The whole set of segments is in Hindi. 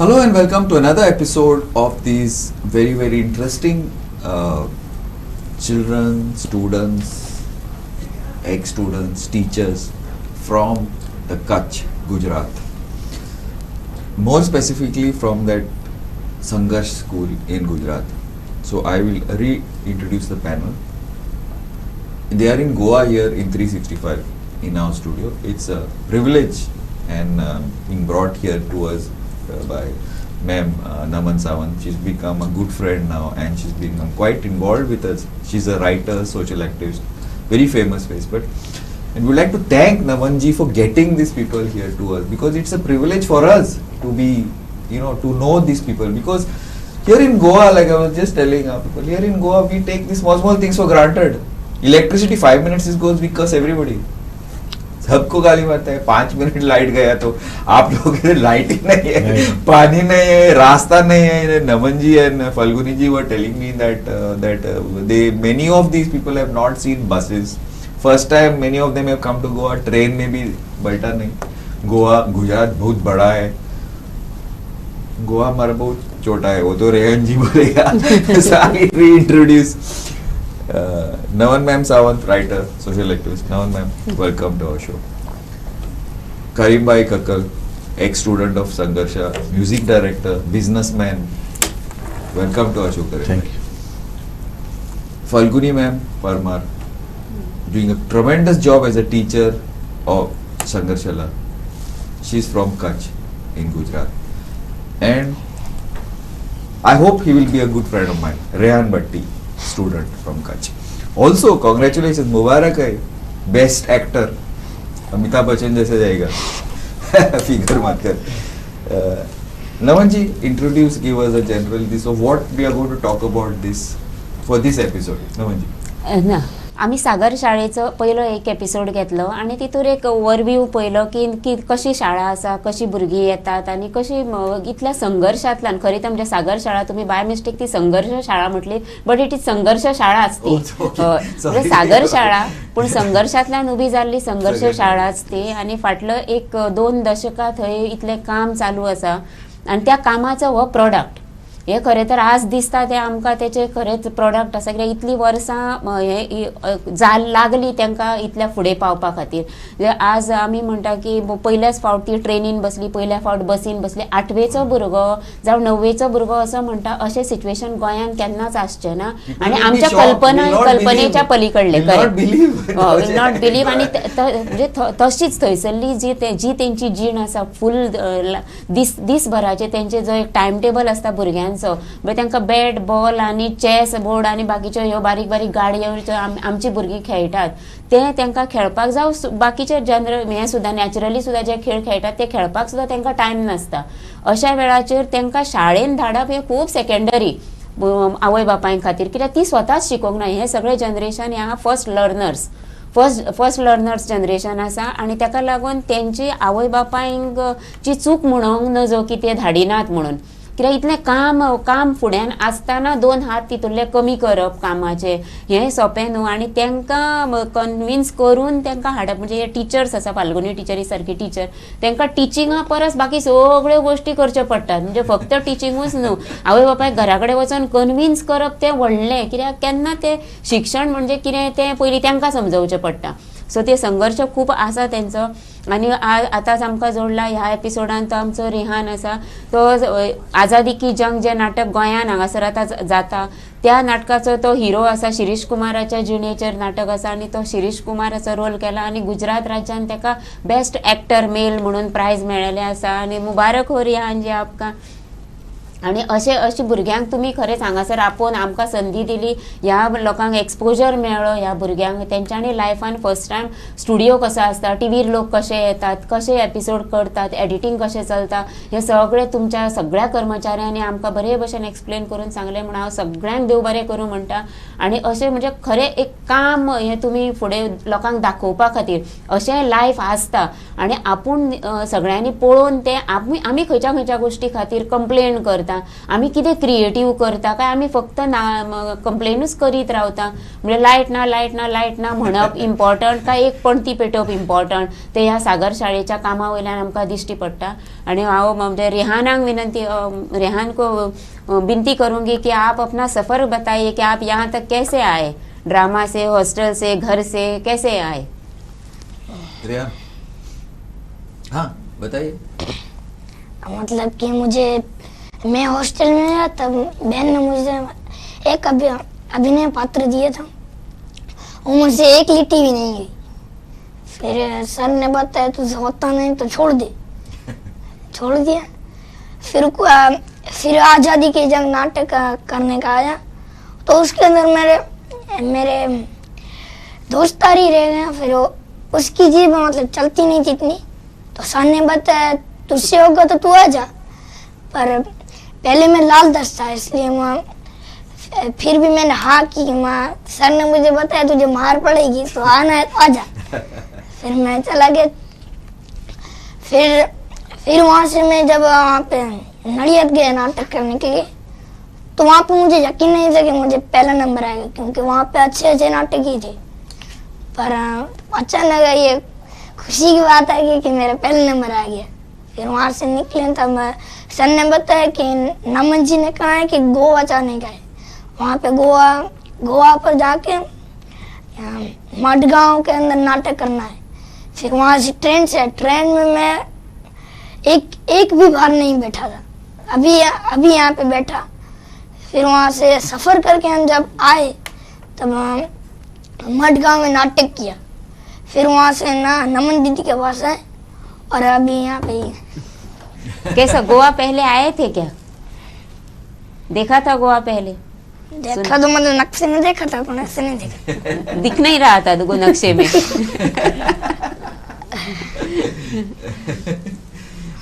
Hello and welcome to another episode of these very interesting children, students, ex-students, teachers from the Kutch, Gujarat. More specifically from that Sangharsh school in Gujarat. So I will reintroduce the panel. They are in Goa here in 365 in our studio. It's a privilege and being brought here to us by Ma'am Naman Sawant. She's become a good friend now and she's become quite involved with us. She's a writer, social activist, very famous face. And we'd like to thank Namanji for getting these people here to us, because it's a privilege for us to be, to know these people. Because here in Goa, like I was just telling our people, here in Goa we take these small things for granted. Electricity 5 minutes goes, we curse everybody. सबको गाली मारता है. 5 मिनट लाइट गया तो आप लोगों के लाइट ही नहीं है, पानी नहीं है, रास्ता नहीं है. Naman ji and Falguni ji were telling me that many of these people have not seen buses. First time many of them have come to Goa. Train में भी बैठा नहीं. गोवा गुजरात बहुत बड़ा है, गोवा हमारा बहुत छोटा है, वो तो रेहन जी बोलेगा. So I reintroduce Naman Ma'am Sawant, writer, social activist. Naman Ma'am, welcome to our show. Karim Bhai Kakkal, ex-student of Sangharsha, music director, businessman. Welcome to our show, Karim. Thank you. Falguni Ma'am Parmar, doing a tremendous job as a teacher of Sangharshala. She's from Kutch in Gujarat. And I hope he will be a good friend of mine, Rehan Bhatti, student from Kutch. Also, congratulations, Mubarak hai, best actor. Amitabh Bachchan जैसे जाएगा. Figure मत कर. Naman ji, introduce, give us a general this of what we are going to talk about this for this episode. Naman ji. ना आम्ही सागर शाळेचं पहिलं एक एपिसोड घेतलो आणि तितूर एक ओवरव्यू पयलो की कशी शाळा आसा, कशी भुरगीं येतात आणि कशी इतल्या संघर्षांतल्यान. खरी तर म्हणजे सागर शाळा तुम्ही बाय मिस्टेक ती संघर्ष शाळा म्हटली, बट इट इज संघर्ष शाळाच ती. म्हणजे सागर शाळा पण संघर्षांतल्यान उभी जाल्ली संघर्ष शाळाच ती. आणि फाटलं 1-2 दशकां थंय इतलें काम चालू आसा आणि त्या कामाचो हो प्रोडक्ट. हे खरें तर आज दिसता ते आमकां तेचे खरेंच प्रोडक्ट आसा, कित्याक इतलीं वर्सां हे लागली तांकां इतल्या फुडें पावपा खातीर. आज आमी म्हणटा की पयल्याच फावट ती ट्रेनीन बसली, पयल्या फावट बसीन बसली. 8वेचो भुरगो जावं 9वेचो भुरगो असो म्हणटा, अशें सिच्युएशन गोंयांत केन्नाच आसचें ना. आनी आमच्या कल्पनेच्या पलीकडले विल नॉट बिलीव. आनी म्हणजे तशीच थंयसरली जी तेंची जीण आसा फूल दिसभराचे तेंचे जो एक टायम टेबल आसता भुरग्यांक, म्हणजे तांकां बॅट बॉल आणि चॅस बोर्ड आणि बाकीच्यो ह्यो बारीक गाडयो आमची भुरगीं खेळटात ते तांकां खेळपाक जावं बाकीचे जनरल हे सुद्दां नॅचरली सुद्दां जे खेळ खेळटात ते खेळपाक सुद्दां तांकां टायम नासता. अशा वेळाचेर तांकां शाळेन धाडप हें खूब सेकंडरी आवय बापाय खातीर, कित्याक ती स्वताच शिकोवंक ना. हे सगळे जनरेशन ह्या फर्स्ट लर्नर्स जनरेशन आसा आणि ताका लागून तेंची आवय बापायंक ची चूक म्हणूंक नजो की ते धाडिनात म्हणून. कित्याक इतलें काम फुड्यान आसतना 2 हात तितूरले कमी करप कामाचे हें सोंपें न्हू. आनी तांकां कन्विन्स करून तांकां हाडप. म्हणजे हे टिचर्स आसा, फाल्गुनी टिचरी सारकी टीचर, तांकां टिचिंगा परस बाकी सगळ्यो गोश्टी करच्यो पडटात. म्हणजे फक्त टिचिंगूच न्हू, आवय बापायक घरा कडेन वचून कन्विन्स करप तें व्हडलें. कित्याक केन्ना तें शिक्षण म्हणजे कितें तें पयलीं तांकां समजोवचें पडटा. सो ते संघर्ष खूब आसा तेंचो. आनी आतांच आमकां जोडला ह्या एपिसोडान तो आमचो रेहान आसा. तो आझादी की जंग जे नाटक गोंयान हांगासर आतां जाता त्या नाटकाचो तो हिरो आसा. शिरीश कुमाराच्या जिणेचेर नाटक आसा आणि तो शिरीश कुमाराचो रोल केला आणि गुजरात राज्यान ताका बेस्ट एक्टर मेल म्हणून प्रायज मेळिल्लें आसा. आनी मुबारक हो रेहान जी आपका. आणि अशी भुरग्यांक तुम्ही खरेंच हांगासर आपोवन आमकां संदी दिली, ह्या लोकांक एक्सपोजर मेळ्ळो ह्या भुरग्यांक. तेंच्यांनी लायफान फर्स्ट टायम स्टुडिओ कसो आसता, टीव्हीर लोक कशे येतात, कशे एपिसोड करतात, एडिटींग कशें चलता, हे सगळें तुमच्या सगळ्या कर्मचाऱ्यांनी आमकां बरे भशेन एक्सप्लेन करून सांगलें. म्हणून हांव सगळ्यांक देव बरें करूं म्हणटा. आणि अशें म्हणजे खरें एक काम हें तुमी फुडें लोकांक दाखोवपा खातीर अशें लायफ आसता. आनी आपूण सगळ्यांनी पळोवन ते आमी खंयच्या गोश्टी खातीर कंप्लेन करता रावता, आमी कितें क्रिएटीव करता काय आमी फक्त कंप्लेनूच करीत रावता. म्हणजे लायट ना लायट ना लायट ना म्हणप इम्पॉर्टंट काय एक पणती पेटोवप इम्पॉर्टंट ते ह्या सागर शाळेच्या कामा वयल्यान आमकां दिश्टी पडटा. आणि हांव म्हणजे रेहानाक रेहान को विनती करूंगी कि आप अपना सफ़र बताइए कि आप यहाँ तक कैसे आए, ड्रामा से, हॉस्टल से, घर से कैसे आए. रेहान, हाँ बताइए. मतलब कि मैं हॉस्टल में आया तब बहन ने मुझे एक अभिनय पात्र दिया था, वो मुझसे एक लिट्टी भी नहीं गई. फिर सर ने बताया तुझे होता नहीं तो छोड़ दे. छोड़ दिया. फिर आज़ादी की जंग नाटक करने का आया तो उसके अंदर मेरे दोस्तारी रह गया. फिर उसकी जीभ मतलब चलती नहीं थी इतनी, तो सर ने बताया तुझसे होगा तो तू आ जा. पर पहले मैं लाल दस्त था इसलिए वहाँ फिर भी मैंने हाँ की. वहाँ सर ने मुझे बताया तुझे मार पड़ेगी तो आना है तो आ जा. फिर मैं चला गया. फिर वहाँ से मैं जब वहाँ पे नड़ियत गया नाटक करने के लिए तो वहाँ पे मुझे यकीन नहीं था कि मुझे पहला नंबर आएगा, क्योंकि वहाँ पे अच्छे अच्छे नाटक ही थे. पर अचानक ये खुशी की बात है कि मेरा पहला नंबर आ गया. फिर वहाँ से निकले तब सर ने बताया कि नमन जी ने कहा है कि गोवा जाने का है. वहाँ पे गोवा पर जाके मडगांव के अंदर नाटक करना है. फिर वहाँ से ट्रेन में मैं एक भी बार नहीं बैठा था. अभी यहाँ पे बैठा. फिर वहाँ से सफ़र करके हम जब आए तब मडगांव में नाटक किया. फिर वहाँ से नमन दीदी के पास आए और अभी यहाँ पे ही. कैसा गोवा पहले आए थे क्या? देखा था गोवा पहले? देखा तो मतलब नक्शे में देखा था, तो नक्शे नहीं देखा. दिख नहीं रहा था तो नक्शे में.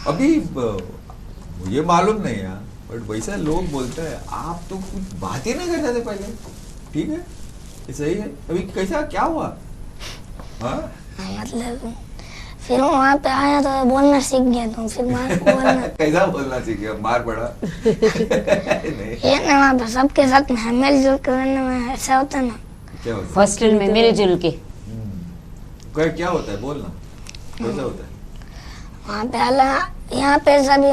अभी मुझे मालूम नहीं यार, बट वैसा लोग बोलते हैं आप तो कुछ बात ही नहीं करते थे पहले. ठीक है, ये सही है. अभी कैसा क्या हुआ? हाँ मतलब फिर वहाँ पे आया तो बोलना सीख गया. तो फिर बोलना कैसा बोलना सीख गया? मार पड़ा? नहीं. ये ना वहाँ पे सबके साथ में मिलजुल करने में ऐसा होता है ना. क्या होता है? हॉस्टल में मिलजुल के क्या होता है? बोलना कैसा होता है? वहाँ पे अलग, यहाँ पे सभी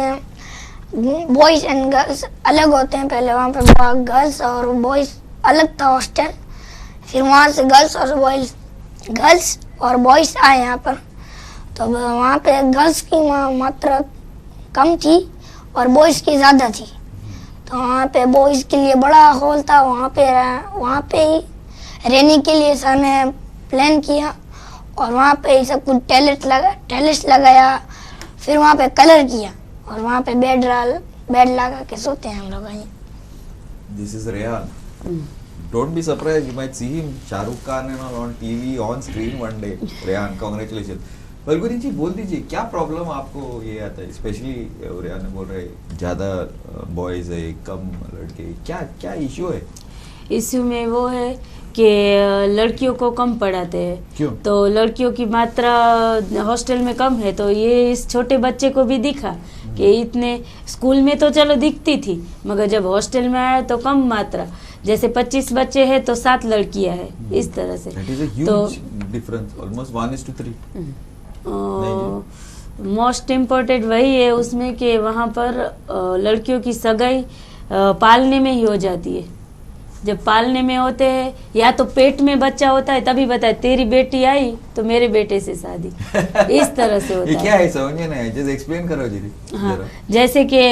बॉयज एंड गर्ल्स अलग होते हैं. पहले वहाँ पे गर्ल्स और बॉयज अलग था हॉस्टल. फिर वहाँ से गर्ल्स और बॉयज आए यहाँ पर. तो वहाँ पे गर्ल्स की मात्रा कम थी और बॉयज की ज़्यादा थी. तो वहाँ पे बॉयज के लिए बड़ा हॉल था. वहाँ पे ही रहने के लिए सर ने प्लान किया और वहाँ पे ही सब कुछ टैलेंट्स लगाया. फिर वहाँ पे कलर किया और वहाँ पे बेड लगा के सोते हैं हम लोग. This is Rehan. Don't be surprised, you might see him, Shahrukh Khan and all on TV, on screen one day. Rehan, congratulations. Falguni जी बोल दीजिए क्या प्रॉब्लम आपको ये आता है? स्पेशली रेहान बोल रहे ज़्यादा बॉयज़ है कम लड़के, क्या इश्यू है? इश्यू में वो है कि लड़कियों को कम पढ़ाते हैं. क्यों? तो लड़कियों की मात्रा हॉस्टल में कम है. तो ये इस छोटे बच्चे को भी दिखा कि इतने स्कूल में तो चलो दिखती थी, मगर जब हॉस्टल में आया तो कम मात्रा. जैसे 25 बच्चे हैं तो 7 लड़कियां हैं. इस तरह से That is a huge difference, almost 1:3. Most important वही है उसमें कि वहाँ पर लड़कियों की सगाई पालने में ही हो जाती है. जब पालने में होते हैं या तो पेट में बच्चा होता है तभी बताए तेरी बेटी आई तो मेरे बेटे से शादी. इस तरह से होता ये है. क्या है समझे नहीं, जस्ट एक्सप्लेन करो जी. हाँ, जैसे कि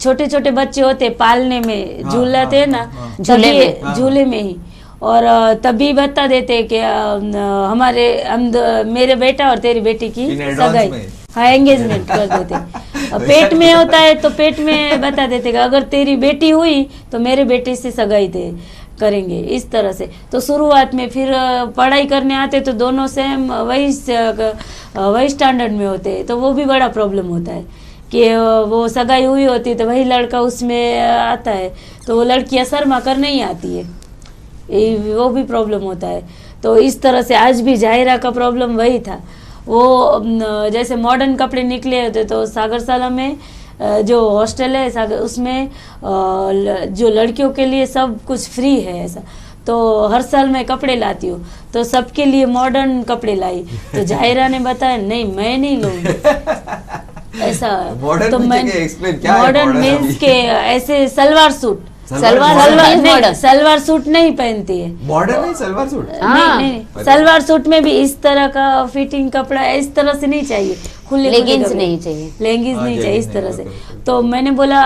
छोटे छोटे बच्चे होते पालने में झूलाते हैं ना, झूले में ही. और तभी बता देते कि मेरे बेटा और तेरी बेटी की सगाई, हाँ एंगेजमेंट कर देते. पेट में होता है तो पेट में बता देते कि अगर तेरी बेटी हुई तो मेरे बेटे से सगाई करेंगे. इस तरह से. तो शुरुआत में फिर पढ़ाई करने आते तो दोनों सेम वही स्टैंडर्ड में होते हैं. तो वो भी बड़ा प्रॉब्लम होता है कि वो सगाई हुई होती तो वही लड़का उसमें आता है तो वो लड़कियां शर्मा कर नहीं आती है. वो भी प्रॉब्लम होता है. तो इस तरह से आज भी जाहिरा का प्रॉब्लम वही था. वो जैसे मॉडर्न कपड़े निकले होते तो सागरशाला में जो हॉस्टल है उसमें जो लड़कियों के लिए सब कुछ फ्री है ऐसा। तो हर साल मैं कपड़े लाती हूँ, तो सबके लिए मॉडर्न कपड़े लाई। तो जाहिरा ने बताया नहीं मैं नहीं लूंगी ऐसा। Modern तो मुझे मैं क्या explain, क्या है मॉडर्न modern मीन्स अभी? के ऐसे सलवार सूट, सलवार सलवार सूट नहीं, modern। सलवार सूट नहीं पहनती है। मॉडर्न है सलवार सूट। हाँ। नहीं, सलवार सूट में भी इस तरह का फिटिंग कपड़ा इस तरह से नहीं चाहिए, खुले Leggings कपड़े। नहीं चाहिए। लेगिंग्स हाँ, नहीं चाहिए इस leggings तरह नहीं, से। ओके। तो मैंने बोला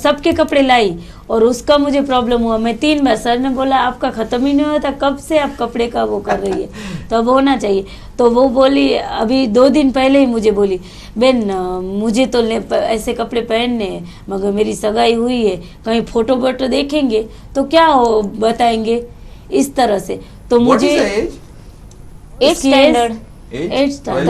सबके कपड़े लाई और उसका मुझे प्रॉब्लम हुआ। मैं 3 बार, सर ने बोला आपका खत्म ही नहीं होता, कब से आप कपड़े का वो कर रही है, तो अब होना चाहिए। तो वो बोली अभी 2 दिन पहले ही मुझे बोली बेन मुझे तो ऐसे कपड़े पहनने हैं, मगर मेरी सगाई हुई है, कहीं फोटो वोटो देखेंगे तो क्या हो बताएंगे इस तरह से। तो What मुझे is the age? 8th standard, Age? 8th standard.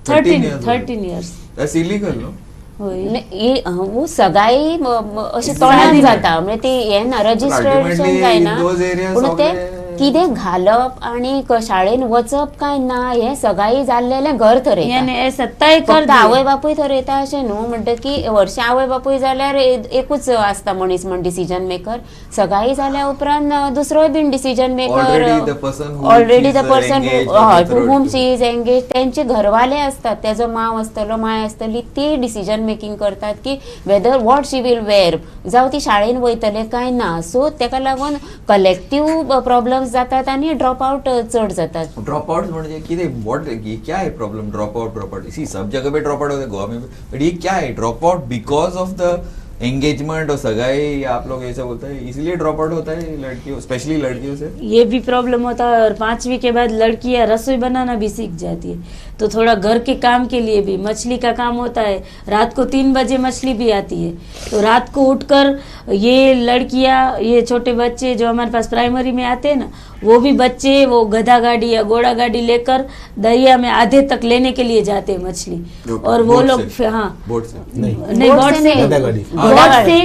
13। 13 years सिली कर लो। वो सगाई अशी तोंडान जाता म्हणजे ते हे ना रजिस्ट्रेशन Ultimately काय ना in those areas पूण ते सगळे- कितें घालप आणि शाळेन वचप काय ना हे सगाई जाल्लेले घर यानी थरयता। ऐसा तय कर फक्त दिया। आवय बापूय थरयता अशें न्हू, म्हणटा की वर्षा आवय बापूय जाल्यार एकूच आसता मनीस म्हण डिसिजन मेकर। सगाई जाल्या उपरांत दुसरोय बीन decision maker Already the person who already she the is person engaged on the to third whom to- she is engage त्यांचे घरवाले असतात, त्याचो माव असतलो माय असतली, ती डिसिजन मेकिंग करतात की whether what she will wear, जावं ती शाळेन वयतले काय ना। सो तेका लागून कलेक्टिव्ह प्रॉब्लेम्स जातात आणि ड्रॉप आउट चड जातात। ड्रॉप आउट म्हणजे किती व्हाट ये क्या है प्रॉब्लम ड्रॉप आउट इसी सब जगह पे ड्रॉप आउट होते हैं गोवा में भी, बट ये क्या है drop out because of the engagement और सगाई आप लोग ऐसा बोलते हैं इसलिए ड्रॉप आउट होता है लड़कियों स्पेशली लड़कियों से। ये भी प्रॉब्लम होता है। और 5वीं के बाद लड़कियां रसोई बनाना भी सीख जाती है, तो थोड़ा घर के काम के लिए भी मछली का काम होता है। रात को 3 बजे मछली भी आती है, तो रात को उठकर ये लड़कियां, ये छोटे बच्चे जो हमारे पास प्राइमरी में आते हैं ना, वो भी बच्चे वो गधा गाड़ी या घोड़ा गाड़ी लेकर दरिया में आधे तक लेने के लिए जाते हैं मछली। और वो बोट लोग से? हाँ बोट से नहीं बोट बोट से से नहीं। गधा गाड़ी। बोट से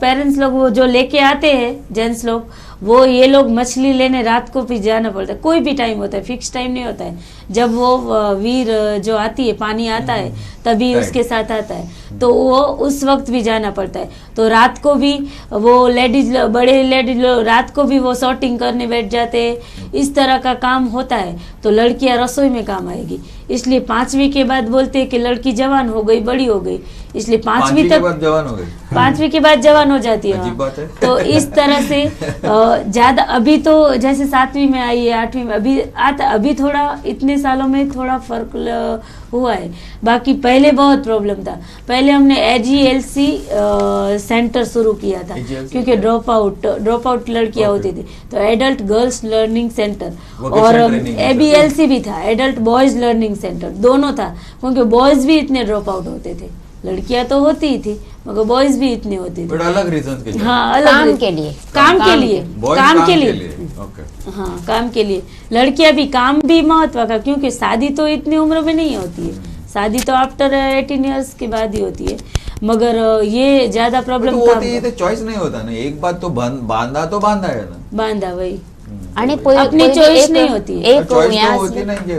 पेरेंट्स लोग वो जो लेके आते हैं जेंट्स लोग, वो ये लोग मछली लेने रात को भी जाना पड़ता है। कोई भी टाइम होता है, फिक्स टाइम नहीं होता है। जब वो वीर जो आती है पानी आता है तभी Right. उसके साथ आता है, तो वो उस वक्त भी जाना पड़ता है। तो रात को भी वो लेडीज बड़े लेडीज रात को भी वो सॉर्टिंग करने बैठ जाते हैं, इस तरह का काम होता है। तो लड़कियां रसोई में काम आएगी, इसलिए 5वीं के बाद बोलते हैं कि लड़की जवान हो गई, बड़ी हो गई, इसलिए 5वीं 5वीं के तक बाद जवान हो गए। 5वीं के बाद जवान हो जाती है। अजीब बात है। तो इस तरह से ज्यादा अभी तो जैसे 7वीं में आई है, 8वीं में अभी थोड़ा इतने सालों में थोड़ा फर्क हुआ है। बाकी पहले बहुत प्रॉब्लम था। पहले हमने AGLC सेंटर शुरू किया था, AGLC क्योंकि ड्रॉप आउट लड़कियां होती थी, तो adult girls learning centre. Vocational और training center। ABLC भी था, एडल्ट बॉयज लर्निंग सेंटर, दोनों था। क्योंकि बॉयज भी इतने ड्रॉप आउट होते थे, लड़कियां तो होती ही थी मगर बॉयज भी इतने होते थे। बट अलग रीजंस के लिए। हाँ अलग काम रीजन। के लिए। काम के काम लिए Boys काम के लिए ओके। हाँ काम के लिए। लड़कियां भी काम भी महत्व का, क्योंकि शादी तो इतनी उम्र में नहीं होती है, शादी तो आफ्टर 18 इयर्स के बाद ही होती है। मगर ये ज्यादा प्रॉब्लम तो काम होती है तो चॉइस नहीं होता ना, एक बात तो बांधा है ना। बांधा वही आणि अपनी choice नहीं होती है। एक चॉइस हे तो होती असलं- नहीं कि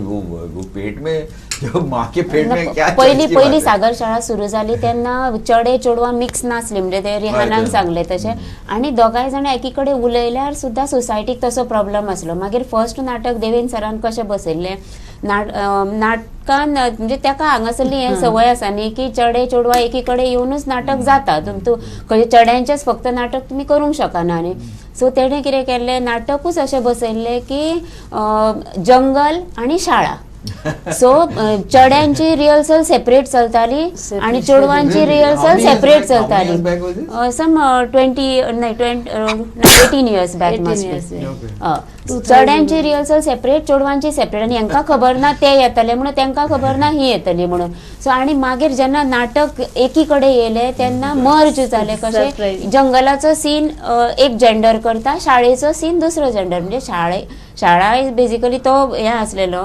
वो पेट में जो माँ के पेट में क्या पहिली choice की बात है? सागर शाळा सुरू झाली तेन्ना चेडे चेडवां मिक्स नासले, म्हणजे ते रिहानान right. सांगले तशें। आणि दोगांय जाण एकीकडे उलयल्यार सुद्दां सोसायटीक तसो प्रॉब्लेम आसलो। मागीर फर्स्ट नाटक देवेन सरान कशें बसयल्लें नाटकान, म्हणजे तेका हांगासरली हें संवय आसा न्ही की चेडे चेडवां एकीकडे येवनूच नाटक जाता। तूं चेड्यांचेच फक्त नाटक तुमी करूंक शकना न्ही। सो तेणें कितें केल्लें, नाटकूच अशें बसयल्लें की जंगल आनी शाळा। सो चेड्यांची रिहर्सल सेपरेट चलताली आणि चेडवांची Really? Rehearsal How many years separate back? How many चलताली। years back was this? Some 18 years back 18 must years back. Okay. चेड्यांची रिहर्सल सेपरेट चेडवांची सेपरेट, आणि हांकां खबर ना ते येतले म्हणून, तांकां खबर ना ही येतली म्हणून। सो आणि मागीर जेन्ना नाटक एकीकडे येयले तेन्ना मर्ज जाले कशें, Surprise. जंगलाचो सीन एक जेंडर करता, शाळेचो सीन दुसरो जेंडर। म्हणजे शाळा इज बेसिकली तो हे आसलेलो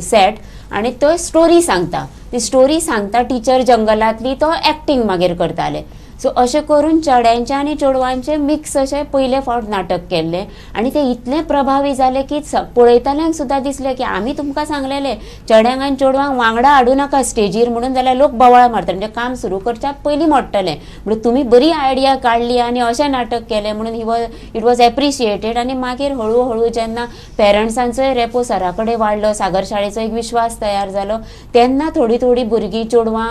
सेट, आणि तो स्टोरी सांगता, ती स्टोरी सांगता टिचर जंगलातली, तो एक्टिंग मागीर करताले। सो अशें करून चड्यांचे आनी चेडवांचे मिक्स अशें पयले फावट नाटक केल्लें आनी ते इतलें प्रभावी जालें की पळयतल्यांक सुद्दां दिसलें की आमी तुमकां सांगलेलें चेड्यांक आनी चेडवांक वांगडा हाडूं नाका स्टेजीर म्हणून, जाल्यार लोक बोवाळ मारतले, म्हणजे काम सुरू करच्या पयलीं मोडटलें. म्हणजे तुमी बरी आयडिया काडली आनी अशें नाटक केलें म्हणून इट वॉज एप्रिशिएटेड. आनी मागीर हळू हळू जेन्ना पेरंट्सांचोय रेपो सरा कडेन वाडलो, सागर शाळेचो एक विश्वास तयार जालो, तेन्ना थोडी थोडी भुरगीं चेडवां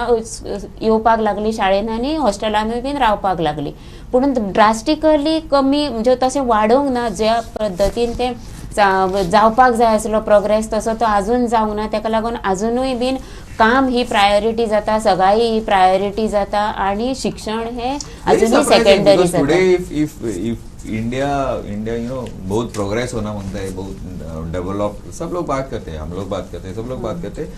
येवपाक लागलीं शाळेन आनी हॉस्टेलांनूय बीन रावपाक लागलीं. पूण ड्रास्टिकली कमी म्हणजे तशें वाडोवंक ना. ज्या पद्दतीन तें जावपाक जाय आसलो प्रोग्रेस तसो तो आजून जावंक ना. ताका लागून आजुनूय बीन काम ही प्रायोरिटी जाता, सगाई ही प्रायोरिटी जाता आनी शिक्षण हे अजूनही सेकेंडरी जाता. टुडे if India बहुत प्रोग्रेस होना मांगता है, बहुत डेवलप, सब लोग बात करते हैं, हम लोग बात करते हैं, सब लोग बात करते हैं,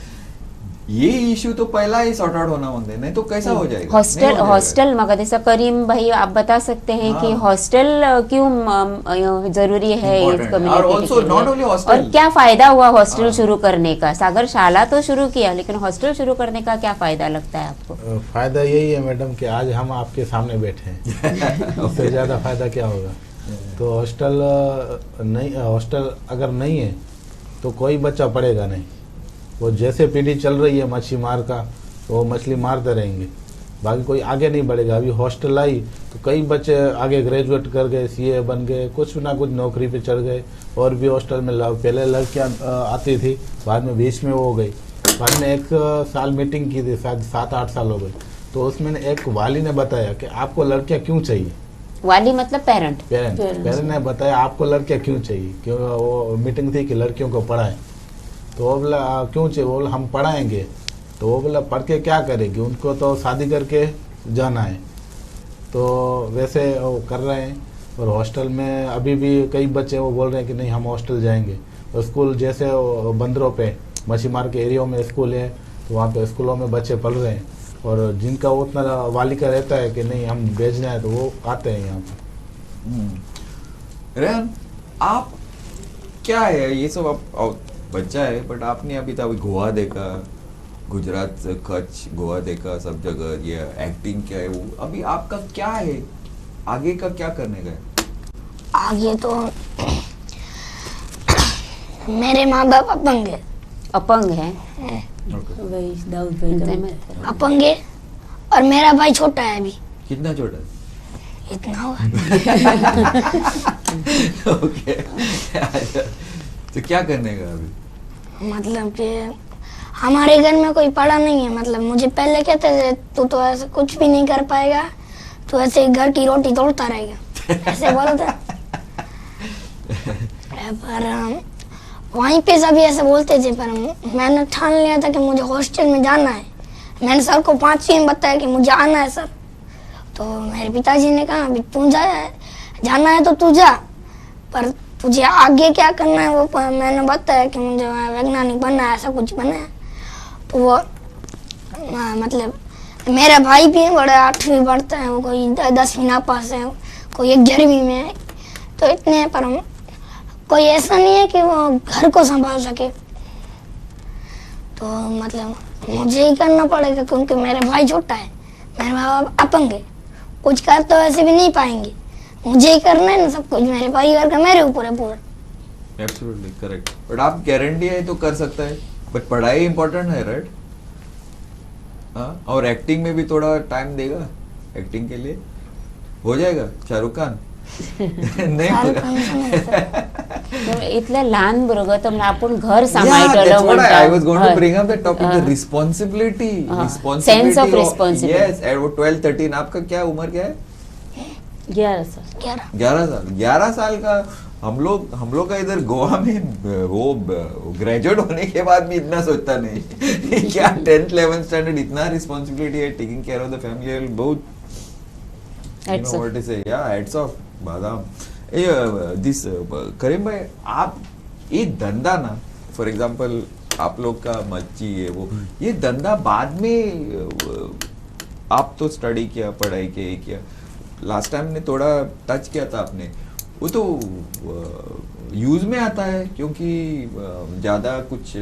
ये इशू तो पहला ही सॉर्ट आउट होना मांगते हैं, नहीं तो कैसा हो जाएगा. हॉस्टल मगर जैसा करीम भाई आप बता सकते हैं कि हॉस्टल क्यों जरूरी है इस कम्युनिटी के लिए, और क्या फायदा हुआ हॉस्टल शुरू करने का. सागर शाला तो शुरू किया, लेकिन हॉस्टल शुरू करने का क्या फायदा लगता है आपको. फायदा यही है मैडम कि आज हम आपके सामने बैठे हैं, उससे ज्यादा फायदा क्या होगा. तो हॉस्टल अगर नहीं है तो कोई बच्चा पढ़ेगा नहीं. वो जैसे पीढ़ी चल रही है मछली मार का, तो वो मछली मारते रहेंगे, बाकी कोई आगे नहीं बढ़ेगा. अभी हॉस्टल आई तो कई बच्चे आगे ग्रेजुएट कर गए, सीए बन गए, कुछ ना कुछ नौकरी पे चढ़ गए. और भी हॉस्टल में पहले लड़कियां आती थी, बाद में बीच में वो हो गई. बाद में एक साल मीटिंग की थी, शायद 7-8 साल हो गए, तो उसमें एक वाली ने बताया कि आपको लड़कियां क्यों चाहिए. वाली मतलब पेरेंट ने बताया आपको लड़कियां क्यों चाहिए, क्यों. वो मीटिंग थी कि लड़कियों को पढ़ाएं. तो वो बोला क्यों चाहिए, वो बोला हम पढ़ाएंगे. तो वो बोला पढ़ के क्या करेगी, उनको तो शादी करके जाना है. तो वैसे वो कर रहे हैं. और हॉस्टल में अभी भी कई बच्चे वो बोल रहे हैं कि नहीं हम हॉस्टल जाएंगे. तो स्कूल जैसे बंदरों पे मछीमार के एरिया में स्कूल है, तो वहाँ पे स्कूलों में बच्चे पढ़ रहे हैं. और जिनका उतना वाली का रहता है कि नहीं हम भेजना है, तो वो आते हैं यहाँ पे. रेहान, आप क्या है ये सब, आप बच्चा है बट आपने अभी तक गोवा देखा, गुजरात, कच्छ, गोवा देखा, सब जगह ये एक्टिंग क्या है, वो अभी आपका क्या है, आगे का क्या करने का है. आगे तो मेरे माँ बाप अपंग है. अपंग है. वही दाऊद भाई का अपंग है और मेरा भाई छोटा है अभी. कितना छोटा. इतना होगा. ओके. तो क्या करने का अभी. मतलब कि हमारे घर में कोई पढ़ा नहीं है. मतलब मुझे पहले कहते थे तू तो ऐसे कुछ भी नहीं कर पाएगा, तू ऐसे घर की रोटी तोड़ता रहेगा, ऐसे बोलते. पर वहीं पे सभी ऐसे बोलते थे, पर मैंने ठान लिया था कि मुझे हॉस्टल में जाना है. मैंने सर को 5वीं में बताया कि मुझे आना है सर. तो मेरे पिताजी ने कहा अभी तू जाना है तो तू जा, पर तुझे आगे क्या करना है वो मैंने बताया कि मुझे वैज्ञानिक बनना है, ऐसा कुछ बनना है. तो वो मतलब मेरा भाई भी है, बड़ा 8वीं पढ़ता है, वो कोई 10वीं नापास है, कोई 11वीं में है. तो इतने हैं, पर कोई ऐसा नहीं है कि वो घर को संभाल सके. तो मतलब मुझे ही करना पड़ेगा क्योंकि मेरा भाई छोटा है, मेरे माँ बाप अपंग है, कुछ कर तो ऐसे भी नहीं पाएंगे. मुझे ही करना है ना सब कुछ, मेरे भाई घर का मेरे ऊपर है पूरा. Absolutely correct. बट आप गारंटी है तो कर सकता है, बट पढ़ाई इंपॉर्टेंट है, राइट. हाँ, और एक्टिंग में भी थोड़ा टाइम देगा. एक्टिंग के लिए हो जाएगा. शाहरुख खान नाही इतल्या लहान भुरगो तो आपण घर सांभाळटलो म्हणटा. I was going to bring up that topic, the responsibility, sense of responsibility. Yes, at 12-13. आपका क्या उम्र क्या है. 11 साल. 11 साल का. हम लोग का इधर गोवा में वो ग्रेजुएट होने के बाद भी इतना सोचता नहीं. क्या 10th 11th स्टैंडर्ड इतना रिस्पॉन्सिबिलिटी है, taking care of the family. बहुत what to say, yeah, heads off. बादाम. दिस करीम भाई, आप ये धंधा ना, फॉर एग्जाम्पल आप लोग का मच्छी है वो, ये धंधा बाद में आप तो स्टडी किया, पढ़ाई किया. लास्ट टाइम ने थोड़ा टच किया था आपने, वो तो यूज में आता है क्योंकि ज़्यादा कुछ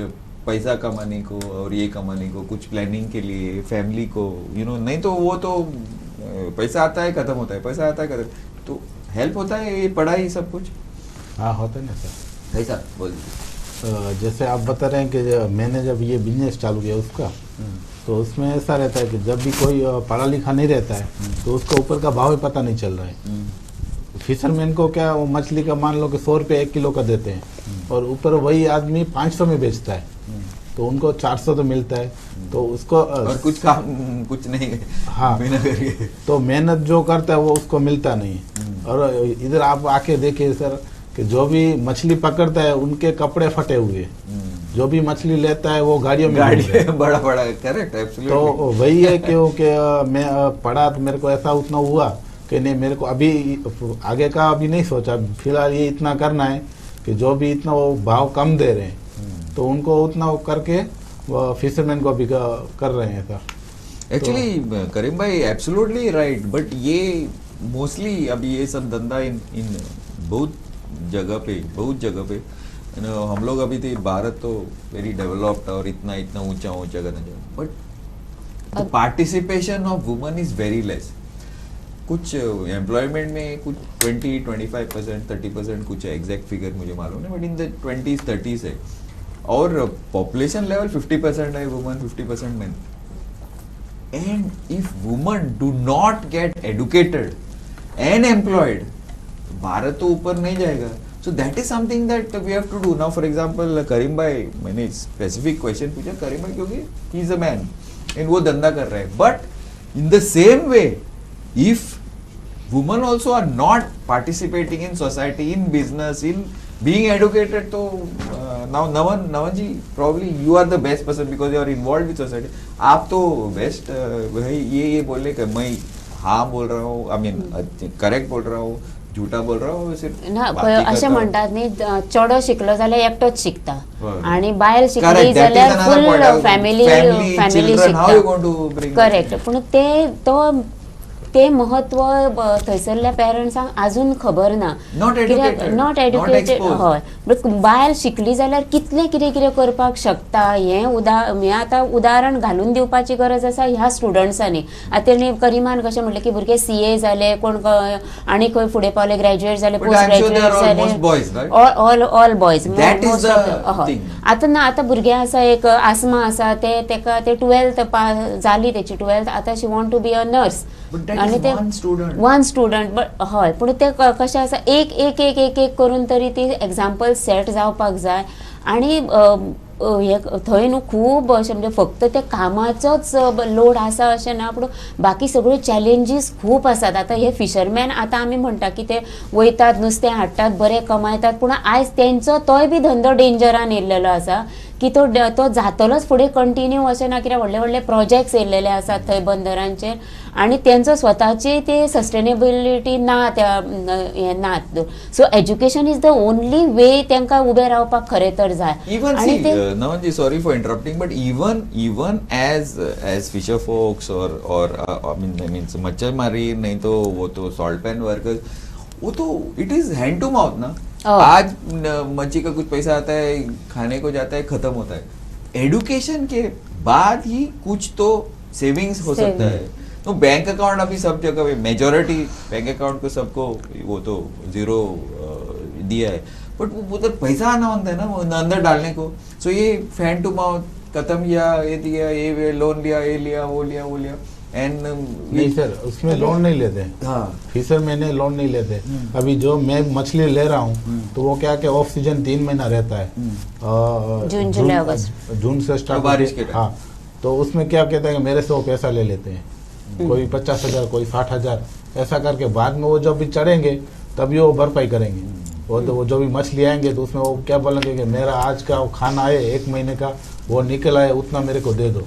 पैसा कमाने को और ये कमाने को, कुछ प्लानिंग के लिए फैमिली को, नहीं तो वो तो पैसा आता है खत्म होता है, पैसा आता है खत्म, तो हेल्प होता है ये पढ़ाई सब कुछ? हाँ होता है ना सर। कैसा बोल दीजिए। जैसे आप बता रहे हैं कि मैंने जब ये बिजनेस चालू किया उसका, तो उसमें ऐसा रहता है कि जब भी कोई पढ़ा लिखा नहीं रहता है तो उसको ऊपर का भाव ही पता नहीं चल रहा है। फिशरमैन को क्या, वो मछली का मान लो कि 100 रुपये 1 किलो का देते हैं और ऊपर वही आदमी 500 में बेचता है, तो उनको 400 तो मिलता है, तो उसको और कुछ काम कुछ नहीं, हाँ, बिना करके तो मेहनत जो करता है वो उसको मिलता नहीं। और इधर आप आके देखिए सर कि जो भी मछली पकड़ता है उनके कपड़े फटे हुए, जो भी मछली लेता है वो गाड़ियों में घूम रहा है। बड़ा बड़ा करेक्ट, एब्सोल्युटली। तो वही है क्योंकि मैं पढ़ा तो मेरे को ऐसा उतना हुआ कि नहीं, मेरे को अभी आगे का अभी नहीं सोचा, फिलहाल ये इतना करना है कि जो भी इतना वो भाव कम दे रहे हैं तो उनको उतना वो करके वो फिशरमैन को भी कर रहे हैं सर। एक्चुअली करीम भाई एब्सोल्युटली राइट, बट ये मोस्टली अभी ये सब धंधा इन बहुत जगह पे हम लोग अभी तो भारत तो वेरी डेवलप्ड और इतना ऊंचा करना चाहिए, but the participation of woman is very less. कुछ एम्प्लॉयमेंट में कुछ 20-25%, 30% कुछ एग्जैक्ट फिगर मुझे मालूम नहीं, but in the 20s 30s है, और पॉपुलेशन लेवल 50% है women, 50% men. And if women do not get educated and employed, Bharat तो ऊपर नहीं जाएगा। So that is something that we have to do now. For example Karim भाई, मैंने स्पेसिफिक क्वेश्चन पूछा करीम भाई क्योंकि he is a man and वो धंधा कर रहा है, but in the same way if women also are not participating in society, in business, in being educated, तो now Navan ji probably you are the best person because you are involved with society. आप तो बेस्ट ये बोले कि मैं हाँ बोल रहा हूँ, I mean करेक्ट बोल रहा हूँ, झूठा बोल रहा हूँ, सिर्फ ना बाकी अशें करता म्हणटात न्ही, चेडो शिकलो जाल्यार एकटोच शिकता बरोबर. आणि बायल शिकली Correct, that is जाल्यार another full point. Family Children, how you going to bring शिकता. करेक्ट, पूण ते महत्व थंयसरल्या पेरंट्सांक अजून खबर ना. Not educated, not not educated. exposed. हय, बट बायल शिकली जाल्यार कितले कितें करपाक शकता हें आतां उदाहरण घालून दिवपाची गरज आसा ह्या स्टुडंट्सांनी. आतां तेणी करिमान कशें म्हणलें की भुरगे CA जाले, कोण आनी खंय फुडें पावले, ग्रॅज्युएट जाले, But post I'm sure they are graduate almost boys, right? जाले, all boys. That is the thing. आतां भुरगे आसा, एक आसमा आसा, तेका 12th जाली तेची 12th, आतां she want to be a nurse. But that is one student. But हय, पूण ते कशें आसा, एक करून तरी ती एग्जाम्पल सेट जावपाक जाय. आनी थंय न्हू खूब अशें म्हणजे फक्त ते कामाचोच लोड आसा अशें ना, पूण बाकी सगळ्यो चॅलेंजीस खूब आसात. आतां हे फिशरमॅन आतां आमी म्हणटा की ते वयतात, नुस्तें हाडटात, बरें कमायतात, पूण आयज तेंचो तोय बी धंदो डेंजरान येयल्लेलो आसा की तो जातलोच फुडें कंटिन्यू अशें ना, कित्याक व्हडले व्हडले प्रोजेक्ट्स येयल्लेले आसात थंय बंदरांचेर, आनी तेंचो स्वताची ते सस्टेनेबिलिटी ना, त्या हें नात. So education is the only way तेंकां उबें रावपाक खरें तर जाय. Even see, Navanji, sorry for interrupting, but even as fisher folks or I mean मच्छरमारी, नहीं तो वो तो salt pan workers, वो तो it is hand to mouth ना. आज मच्छी का कुछ पैसा आता है, खाने को जाता है, खत्म होता है. एडुकेशन के बाद ही कुछ तो सेविंग्स हो सकता है. तो बैंक अकाउंट अभी सब जगह, मेजोरिटी बैंक अकाउंट को सबको वो तो 0 दिया है, बट वो तो पैसा आना होता है ना वो अंदर डालने को. सो ये फैन टू माउथ खत्म, ये दिया, ये लोन लिया, ये लिया, वो लिया एंड नहीं सर, उसमें लोन नहीं लेते. हाँ, फिशर मैंने लोन नहीं लेते. अभी जो मैं मछली ले रहा हूँ तो वो क्या ऑफ सीजन 3 महीना रहता है, जून, जुलाई, अगस्त, जून से स्टार्ट, बारिश के टाइम. हाँ, तो उसमें क्या कहते हैं कि मेरे से वो पैसा ले लेते हैं, कोई 50,000, कोई 60,000, ऐसा करके बाद में वो जब भी चढ़ेंगे तभी वो भरपाई करेंगे. वो तो वो जो भी मछली आएंगे तो उसमें वो क्या बोलेंगे कि मेरा आज का वो खाना है 1 महीने का, वो निकल आए, उतना मेरे को दे दो.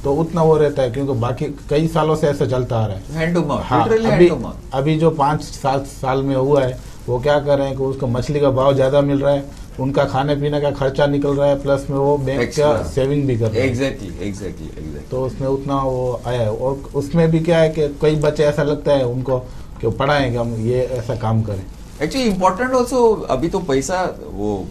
तो उतना वो रहता है, क्योंकि बाकी कई सालों से ऐसा चलता आ रहा है. Hand to mouth. हाँ, अभी जो 5-7 साल में हुआ है वो क्या कर रहे हैं कि उसको मछली का भाव ज्यादा मिल रहा है, उनका खाने पीने का खर्चा निकल रहा है, प्लस में वो बैंक का सेविंग भी कर रहे हैं. एग्जैक्टली. तो उसमें उतना वो आया है. और उसमें भी क्या है कि कई बच्चे ऐसा लगता है उनको कि पढ़ाएं कि हम ये ऐसा काम करें. एक्चुअली इम्पोर्टेंट ऑल्सो, अभी तो पैसा वो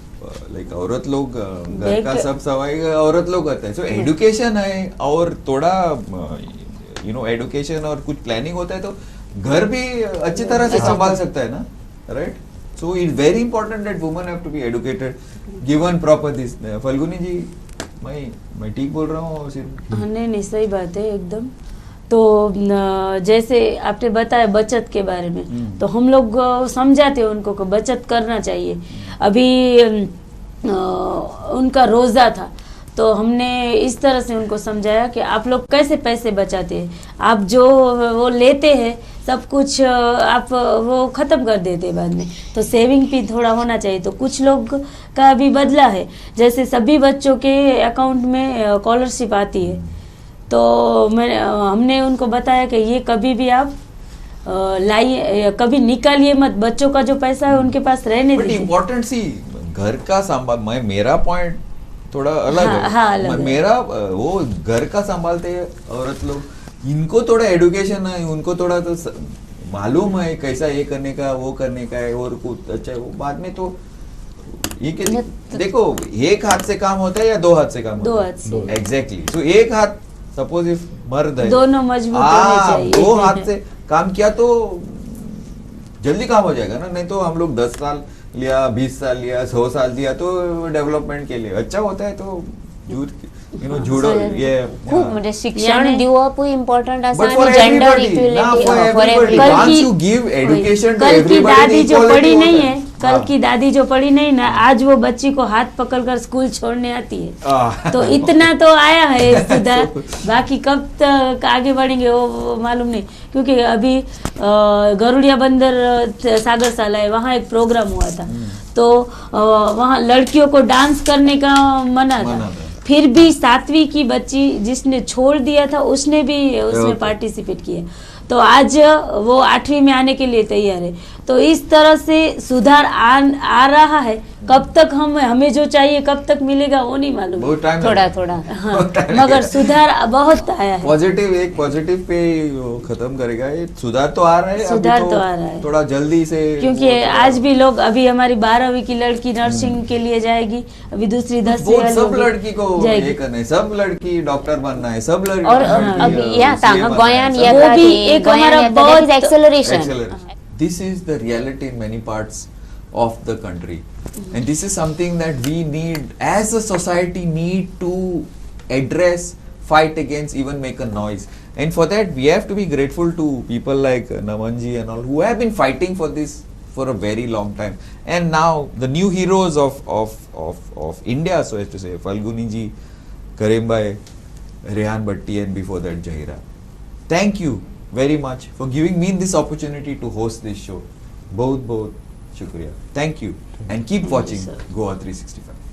लाइक औरत लोग घर का सब सफाई औरत लोग करते हैं. सो एडुकेशन है और थोड़ा यू नो एडुकेशन और कुछ प्लानिंग होता है तो घर भी अच्छी तरह से संभाल सकता है ना, right? So it's very important that women have to be educated, given proper this. Falguni ji, मैं ठीक बोल रहा हूँ सिर्फ? हाँ, नहीं सही बात है एकदम. तो जैसे आपने बताया बचत के बारे में, तो हम लोग समझाते हैं उनको कि बचत करना चाहिए. अभी उनका रोज़ा था तो हमने इस तरह से उनको समझाया कि आप लोग कैसे पैसे बचाते हैं. आप जो वो लेते हैं सब कुछ आप वो ख़त्म कर देते हैं बाद में, तो सेविंग भी थोड़ा होना चाहिए. तो कुछ लोग का भी बदला है, जैसे सभी बच्चों के अकाउंट में स्कॉलरशिप आती है. तो हमने उनको बताया कि ये कभी भी आप लाइए, कभी निकालिए मत. बच्चों का जो पैसा है उनके पास रहने दीजिए. इम्पोर्टेंट सी घर का संभाल, मेरा पॉइंट थोड़ा अलग है. हाँ, अलग है. मेरा वो घर का संभालते हैं औरत लोग, इनको थोड़ा एडुकेशन है, उनको थोड़ा तो मालूम है कैसा ये करने का वो करने का है, और कुछ अच्छा है वो बाद में. तो ये देखो, एक हाथ से काम होता है या दो हाथ से काम दो होता है? हाथ से. एग्जैक्टली. सो एक हाथ, सपोज इफ मर्द है, दोनों मजबूत होने चाहिए. दो हाथ से काम किया तो जल्दी काम हो जाएगा ना. नहीं तो हम लोग 10 साल लिया, 20 साल लिया, 100 साल दिया तो डेव्हलपमेंट के लिए अच्छा होता है. तो जुडो ये खूप म्हणजे शिक्षण दिवप इम्पॉर्टंट असं But for आणि gender everybody, equality now for for everybody. Everybody. Once you give education to कल की everybody, दादी the जो equality पढ़ी नहीं होता है, कल की दादी जो पढ़ी नहीं ना, आज वो बच्ची को हाथ पकड़कर स्कूल छोड़ने आती है. तो इतना तो आया है सुधार. बाकी कब तक आगे बढ़ेंगे वो मालूम नहीं, क्योंकि अभी गरुड़िया बंदर सागर साला है, वहाँ एक प्रोग्राम हुआ था. तो वहाँ लड़कियों को डांस करने का मना था. फिर भी 7वीं की बच्ची जिसने छोड़ दिया था उसने भी उसमें पार्टिसिपेट किया. तो आज वो 8वीं में आने के लिए तैयार है. तो इस तरह से सुधार आ रहा है. कब तक हमें जो चाहिए कब तक मिलेगा वो नहीं मालूम. बहुत टाइम थोड़ा थोड़ा. हाँ, मगर सुधार बहुत आया है. पॉजिटिव पे वो खत्म करेगा. ये सुधार तो आ रहा है. सुधार अभी तो आ रहा है. थोड़ा जल्दी से, क्योंकि आज भी लोग, अभी हमारी 12वीं की लड़की नर्सिंग के लिए जाएगी, अभी दूसरी 10वीं वाली सब लड़की को जाएगी. ये करना है, सब लड़की डॉक्टर बनना है, सब लड़की और अभी या तांगा गोयान या वो भी एक हमारा बहुत acceleration. This is the reality in many parts of the country, and this is something that we need as a society need to address, fight against, even make a noise. And for that we have to be grateful to people like Namanji and all who have been fighting for this for a very long time. And now the new heroes of India, so as to say, Falguni ji, Karim bhai, Rehan Bhatti, and before that Jahira. Thank you very much for giving me this opportunity to host this show. बहुत बहुत शुक्रिया. Thank you and keep watching Goa 365.